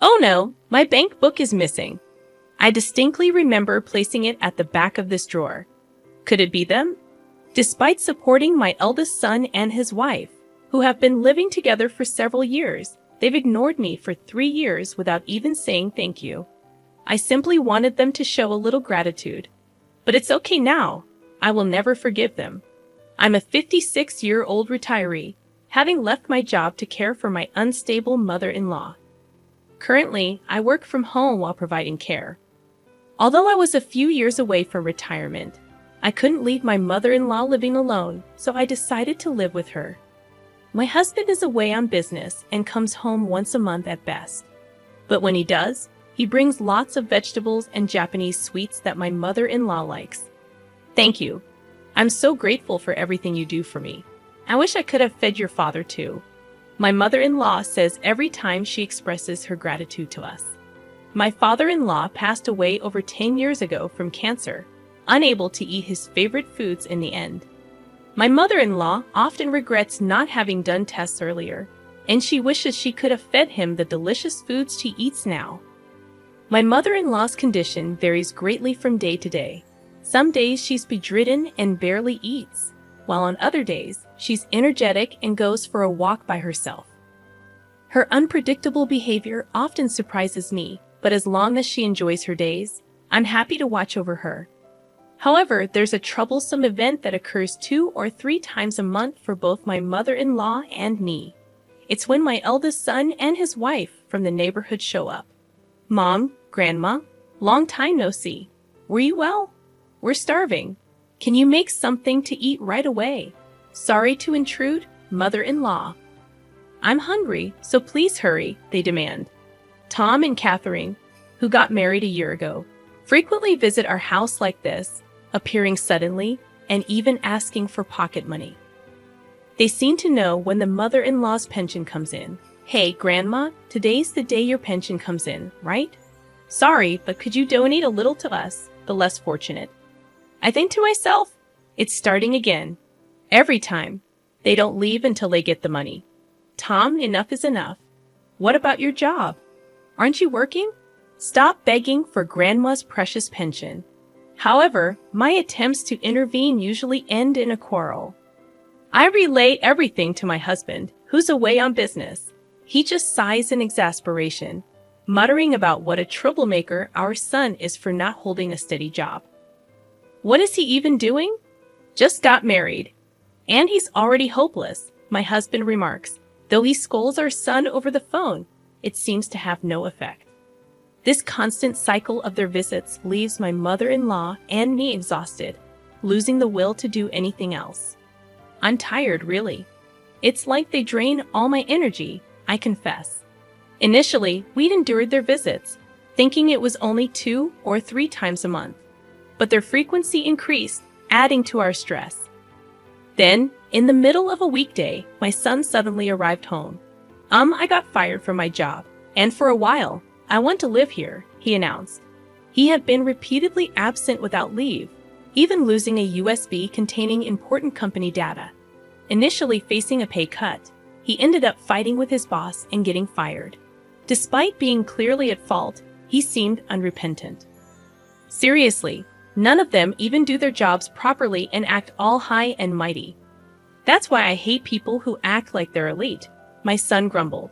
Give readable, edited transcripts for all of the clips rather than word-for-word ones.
Oh no, my bank book is missing. I distinctly remember placing it at the back of this drawer. Could it be them? Despite supporting my eldest son and his wife, who have been living together for several years, they've ignored me for 3 years without even saying thank you. I simply wanted them to show a little gratitude. But it's okay now. I will never forgive them. I'm a 56-year-old retiree, having left my job to care for my unstable mother-in-law. Currently, I work from home while providing care. Although I was a few years away from retirement, I couldn't leave my mother-in-law living alone, so I decided to live with her. My husband is away on business and comes home once a month at best. But when he does, he brings lots of vegetables and Japanese sweets that my mother-in-law likes. Thank you. I'm so grateful for everything you do for me. I wish I could have fed your father too. My mother-in-law says every time she expresses her gratitude to us. My father-in-law passed away over 10 years ago from cancer, unable to eat his favorite foods in the end. My mother-in-law often regrets not having done tests earlier, and she wishes she could have fed him the delicious foods she eats now. My mother-in-law's condition varies greatly from day to day. Some days she's bedridden and barely eats, while on other days she's energetic and goes for a walk by herself. Her unpredictable behavior often surprises me, but as long as she enjoys her days, I'm happy to watch over her. However, there's a troublesome event that occurs 2 or 3 times a month for both my mother-in-law and me. It's when my eldest son and his wife from the neighborhood show up. Mom, Grandma, long time no see. Were you well? We're starving. Can you make something to eat right away? Sorry to intrude, mother-in-law. I'm hungry, so please hurry, they demand. Tom and Catherine, who got married a year ago, frequently visit our house like this, appearing suddenly and even asking for pocket money. They seem to know when the mother-in-law's pension comes in. Hey, Grandma, today's the day your pension comes in, right? Sorry, but could you donate a little to us, the less fortunate? I think to myself, it's starting again. Every time. They don't leave until they get the money. Tom, enough is enough. What about your job? Aren't you working? Stop begging for Grandma's precious pension. However, my attempts to intervene usually end in a quarrel. I relay everything to my husband, who's away on business. He just sighs in exasperation, muttering about what a troublemaker our son is for not holding a steady job. What is he even doing? Just got married. And he's already hopeless, my husband remarks. Though he scolds our son over the phone, it seems to have no effect. This constant cycle of their visits leaves my mother-in-law and me exhausted, losing the will to do anything else. I'm tired, really. It's like they drain all my energy, I confess. Initially, we'd endured their visits, thinking it was only 2 or 3 times a month. But their frequency increased, adding to our stress. Then, in the middle of a weekday, my son suddenly arrived home. I got fired from my job, and for a while, I want to live here, he announced. He had been repeatedly absent without leave, even losing a USB containing important company data. Initially facing a pay cut, he ended up fighting with his boss and getting fired. Despite being clearly at fault, he seemed unrepentant. Seriously, none of them even do their jobs properly and act all high and mighty. That's why I hate people who act like they're elite, my son grumbled.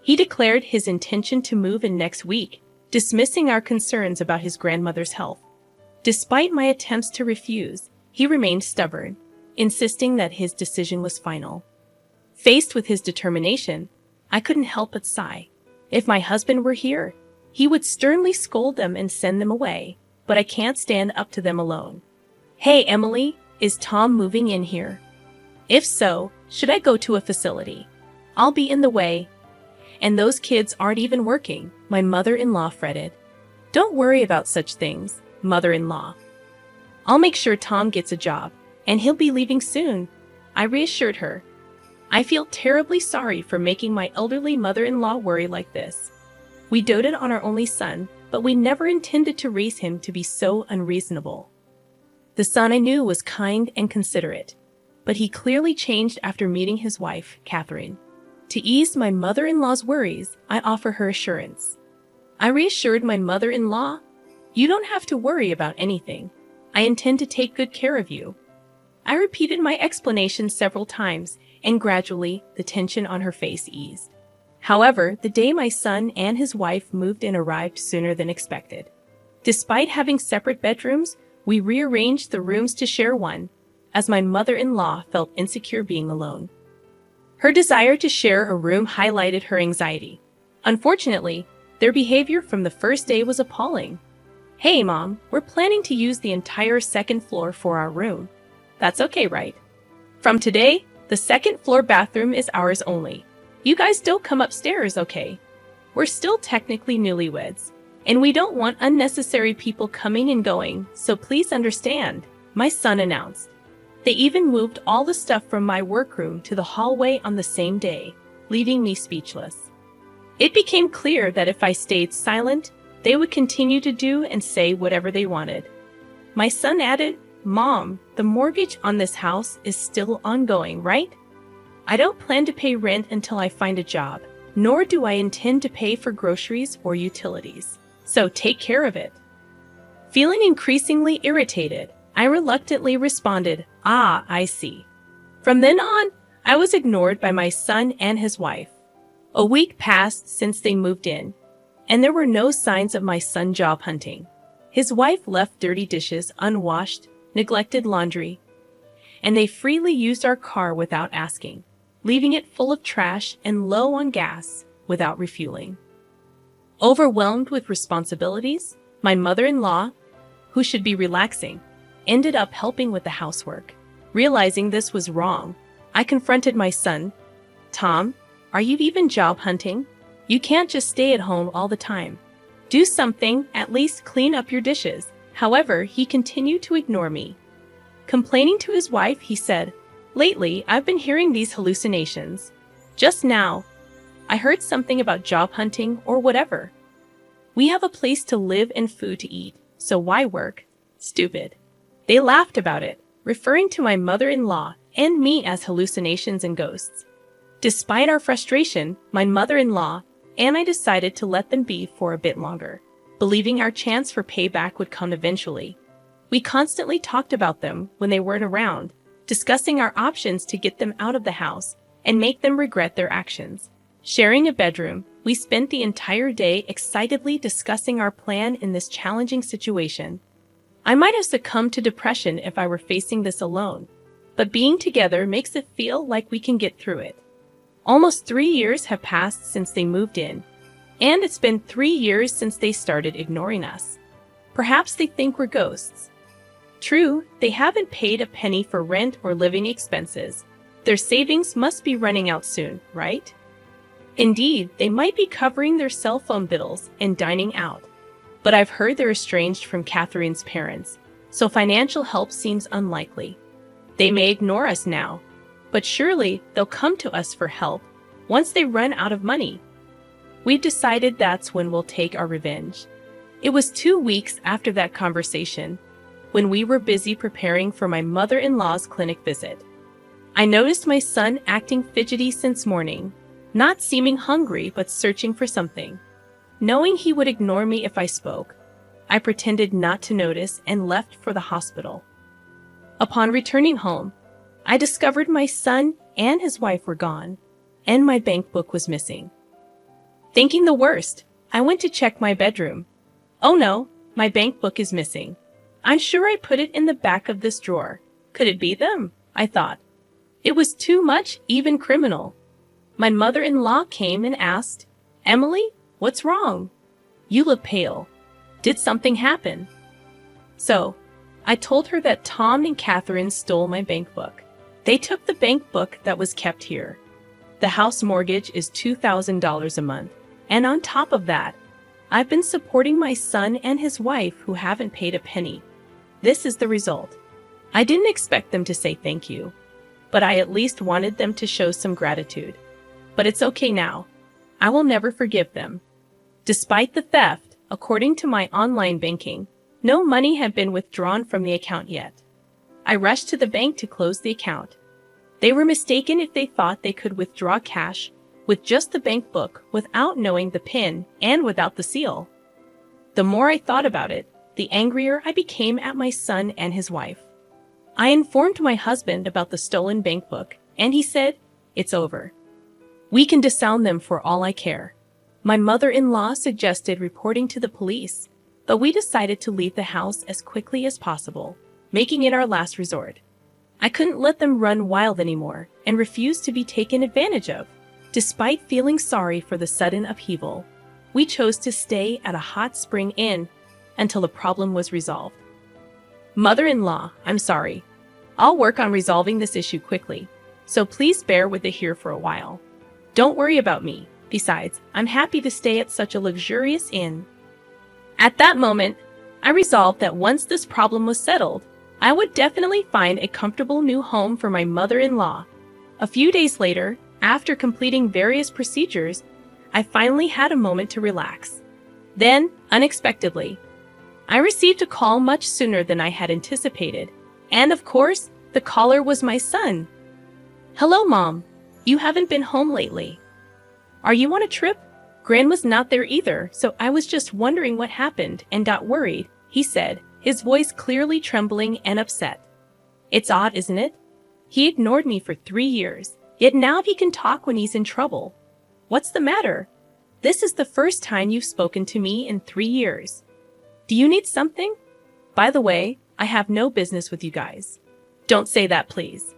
He declared his intention to move in next week, dismissing our concerns about his grandmother's health. Despite my attempts to refuse, he remained stubborn, insisting that his decision was final. Faced with his determination, I couldn't help but sigh. If my husband were here, he would sternly scold them and send them away, but I can't stand up to them alone. Hey, Emily, is Tom moving in here? If so, should I go to a facility? I'll be in the way. And those kids aren't even working, my mother-in-law fretted. Don't worry about such things, mother-in-law. I'll make sure Tom gets a job, and he'll be leaving soon, I reassured her. I feel terribly sorry for making my elderly mother-in-law worry like this. We doted on our only son, but we never intended to raise him to be so unreasonable. The son I knew was kind and considerate, but he clearly changed after meeting his wife, Catherine. To ease my mother-in-law's worries, I offer her assurance. I reassured my mother-in-law, "You don't have to worry about anything. I intend to take good care of you." I repeated my explanation several times, and gradually the tension on her face eased. However, the day my son and his wife moved in arrived sooner than expected. Despite having separate bedrooms, we rearranged the rooms to share one, as my mother-in-law felt insecure being alone. Her desire to share a room highlighted her anxiety. Unfortunately, their behavior from the first day was appalling. "Hey, Mom, we're planning to use the entire second floor for our room. That's okay, right? From today, the second floor bathroom is ours only. You guys don't come upstairs, okay? We're still technically newlyweds, and we don't want unnecessary people coming and going, so please understand," my son announced. They even moved all the stuff from my workroom to the hallway on the same day, leaving me speechless. It became clear that if I stayed silent, they would continue to do and say whatever they wanted. My son added, "Mom, the mortgage on this house is still ongoing, right? I don't plan to pay rent until I find a job, nor do I intend to pay for groceries or utilities. So take care of it." Feeling increasingly irritated, I reluctantly responded, "Ah, I see." From then on, I was ignored by my son and his wife. A week passed since they moved in, and there were no signs of my son job hunting. His wife left dirty dishes unwashed, neglected laundry, and they freely used our car without asking, leaving it full of trash and low on gas without refueling. Overwhelmed with responsibilities, my mother-in-law, who should be relaxing, ended up helping with the housework. Realizing this was wrong, I confronted my son. "Tom, are you even job hunting? You can't just stay at home all the time. Do something, at least clean up your dishes." However, he continued to ignore me. Complaining to his wife, he said, "Lately, I've been hearing these hallucinations. Just now, I heard something about job hunting or whatever. We have a place to live and food to eat, so why work? Stupid." They laughed about it, referring to my mother-in-law and me as hallucinations and ghosts. Despite our frustration, my mother-in-law and I decided to let them be for a bit longer, believing our chance for payback would come eventually. We constantly talked about them when they weren't around, discussing our options to get them out of the house and make them regret their actions. Sharing a bedroom, we spent the entire day excitedly discussing our plan in this challenging situation. I might have succumbed to depression if I were facing this alone, but being together makes it feel like we can get through it. Almost 3 years have passed since they moved in, and it's been 3 years since they started ignoring us. Perhaps they think we're ghosts. True, they haven't paid a penny for rent or living expenses. Their savings must be running out soon, right? Indeed, they might be covering their cell phone bills and dining out. But I've heard they're estranged from Catherine's parents, so financial help seems unlikely. They may ignore us now, but surely they'll come to us for help once they run out of money. We've decided that's when we'll take our revenge. It was 2 weeks after that conversation, when we were busy preparing for my mother-in-law's clinic visit. I noticed my son acting fidgety since morning, not seeming hungry but searching for something. Knowing he would ignore me if I spoke, I pretended not to notice and left for the hospital. Upon returning home, I discovered my son and his wife were gone, and my bank book was missing. Thinking the worst, I went to check my bedroom. Oh no, my bank book is missing. I'm sure I put it in the back of this drawer. Could it be them? I thought. It was too much, even criminal. My mother-in-law came and asked, "Emily, what's wrong? You look pale. Did something happen?" So, I told her that Tom and Catherine stole my bank book. They took the bank book that was kept here. The house mortgage is $2,000 a month, and on top of that, I've been supporting my son and his wife who haven't paid a penny. This is the result. I didn't expect them to say thank you, but I at least wanted them to show some gratitude. But it's okay now. I will never forgive them. Despite the theft, according to my online banking, no money had been withdrawn from the account yet. I rushed to the bank to close the account. They were mistaken if they thought they could withdraw cash with just the bank book, without knowing the PIN and without the seal. The more I thought about it, the angrier I became at my son and his wife. I informed my husband about the stolen bank book, and he said, "It's over. We can disown them for all I care." My mother-in-law suggested reporting to the police, but we decided to leave the house as quickly as possible, making it our last resort. I couldn't let them run wild anymore and refused to be taken advantage of. Despite feeling sorry for the sudden upheaval, we chose to stay at a hot spring inn until the problem was resolved. "Mother-in-law, I'm sorry. I'll work on resolving this issue quickly, so please bear with it here for a while. Don't worry about me. Besides, I'm happy to stay at such a luxurious inn." At that moment, I resolved that once this problem was settled, I would definitely find a comfortable new home for my mother-in-law. A few days later, after completing various procedures, I finally had a moment to relax. Then, unexpectedly, I received a call much sooner than I had anticipated, and of course, the caller was my son. "Hello, Mom. You haven't been home lately. Are you on a trip?" "Grandma's not there either, so I was just wondering what happened and got worried," he said, his voice clearly trembling and upset. It's odd, isn't it? He ignored me for 3 years, yet now he can talk when he's in trouble. What's the matter? This is the first time you've spoken to me in 3 years. Do you need something? By the way, I have no business with you guys. Don't say that, please.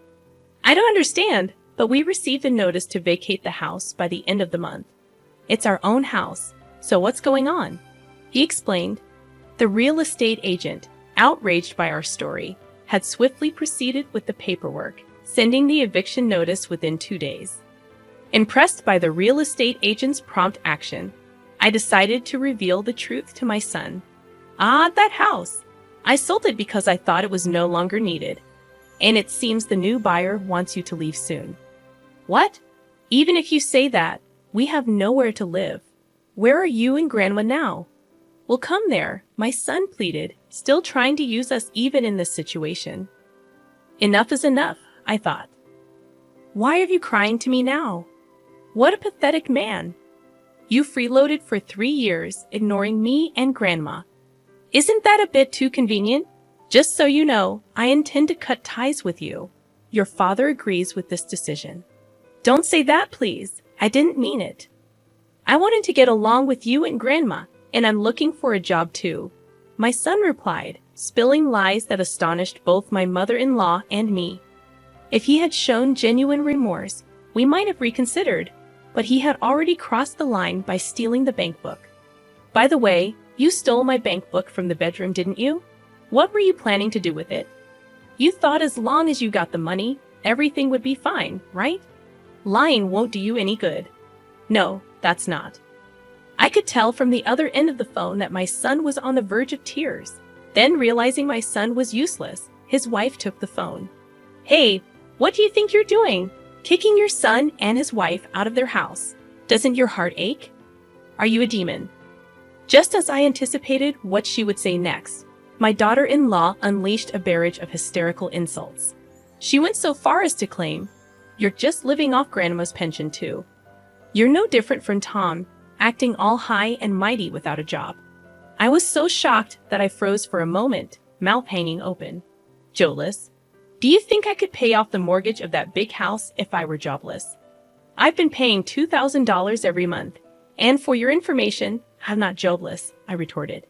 I don't understand, but we received a notice to vacate the house by the end of the month. It's our own house, so what's going on? He explained. The real estate agent, outraged by our story, had swiftly proceeded with the paperwork, sending the eviction notice within 2 days. Impressed by the real estate agent's prompt action, I decided to reveal the truth to my son. "Ah, that house! I sold it because I thought it was no longer needed. And it seems the new buyer wants you to leave soon." "What? Even if you say that, we have nowhere to live. Where are you and Grandma now?" "We'll come there," my son pleaded, still trying to use us even in this situation. Enough is enough, I thought. Why are you crying to me now? What a pathetic man. You freeloaded for 3 years, ignoring me and Grandma. Isn't that a bit too convenient? Just so you know, I intend to cut ties with you. Your father agrees with this decision. Don't say that, please. I didn't mean it. I wanted to get along with you and Grandma, and I'm looking for a job too. My son replied, spilling lies that astonished both my mother-in-law and me. If he had shown genuine remorse, we might have reconsidered, but he had already crossed the line by stealing the bank book. By the way, you stole my bank book from the bedroom, didn't you? What were you planning to do with it? You thought as long as you got the money, everything would be fine, right? Lying won't do you any good. No, that's not. I could tell from the other end of the phone that my son was on the verge of tears. Then, realizing my son was useless, his wife took the phone. "Hey, what do you think you're doing? Kicking your son and his wife out of their house. Doesn't your heart ache? Are you a demon?" Just as I anticipated what she would say next, my daughter-in-law unleashed a barrage of hysterical insults. She went so far as to claim, "You're just living off Grandma's pension too. You're no different from Tom, acting all high and mighty without a job." I was so shocked that I froze for a moment, mouth hanging open. "Joeless, do you think I could pay off the mortgage of that big house if I were jobless? I've been paying $2,000 every month, and for your information, I'm not jobless," I retorted.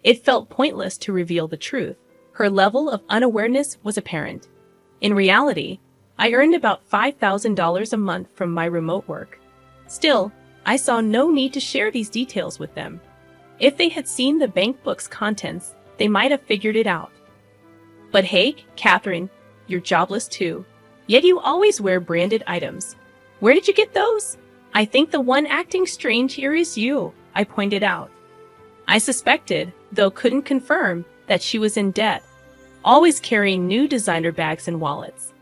It felt pointless to reveal the truth. Her level of unawareness was apparent. In reality, I earned about $5,000 a month from my remote work. Still, I saw no need to share these details with them. If they had seen the bank book's contents, they might have figured it out. But hey, Catherine, you're jobless too. Yet you always wear branded items. Where did you get those? I think the one acting strange here is you, I pointed out. I suspected, though couldn't confirm, that she was in debt, always carrying new designer bags and wallets.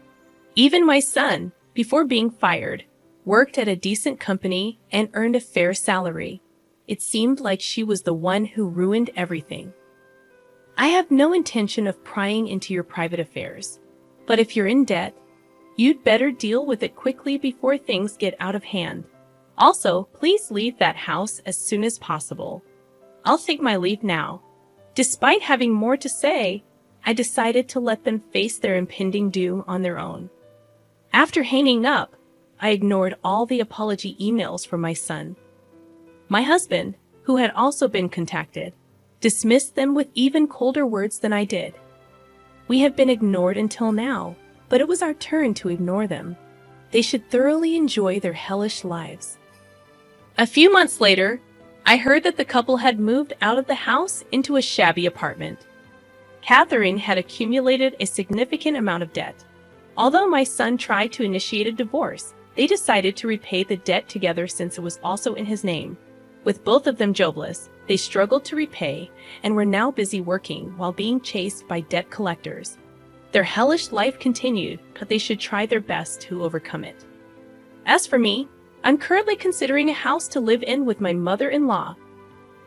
Even my son, before being fired, worked at a decent company and earned a fair salary. It seemed like she was the one who ruined everything. I have no intention of prying into your private affairs, but if you're in debt, you'd better deal with it quickly before things get out of hand. Also, please leave that house as soon as possible. I'll take my leave now." Despite having more to say, I decided to let them face their impending doom on their own. After hanging up, I ignored all the apology emails from my son. My husband, who had also been contacted, dismissed them with even colder words than I did. We have been ignored until now, but it was our turn to ignore them. They should thoroughly enjoy their hellish lives. A few months later, I heard that the couple had moved out of the house into a shabby apartment. Catherine had accumulated a significant amount of debt. Although my son tried to initiate a divorce, they decided to repay the debt together since it was also in his name. With both of them jobless, they struggled to repay and were now busy working while being chased by debt collectors. Their hellish life continued, but they should try their best to overcome it. As for me, I'm currently considering a house to live in with my mother-in-law.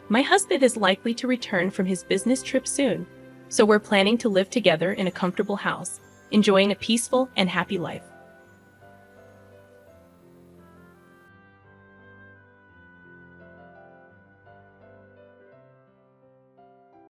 My husband is likely to return from his business trip soon, so we're planning to live together in a comfortable house, enjoying a peaceful and happy life.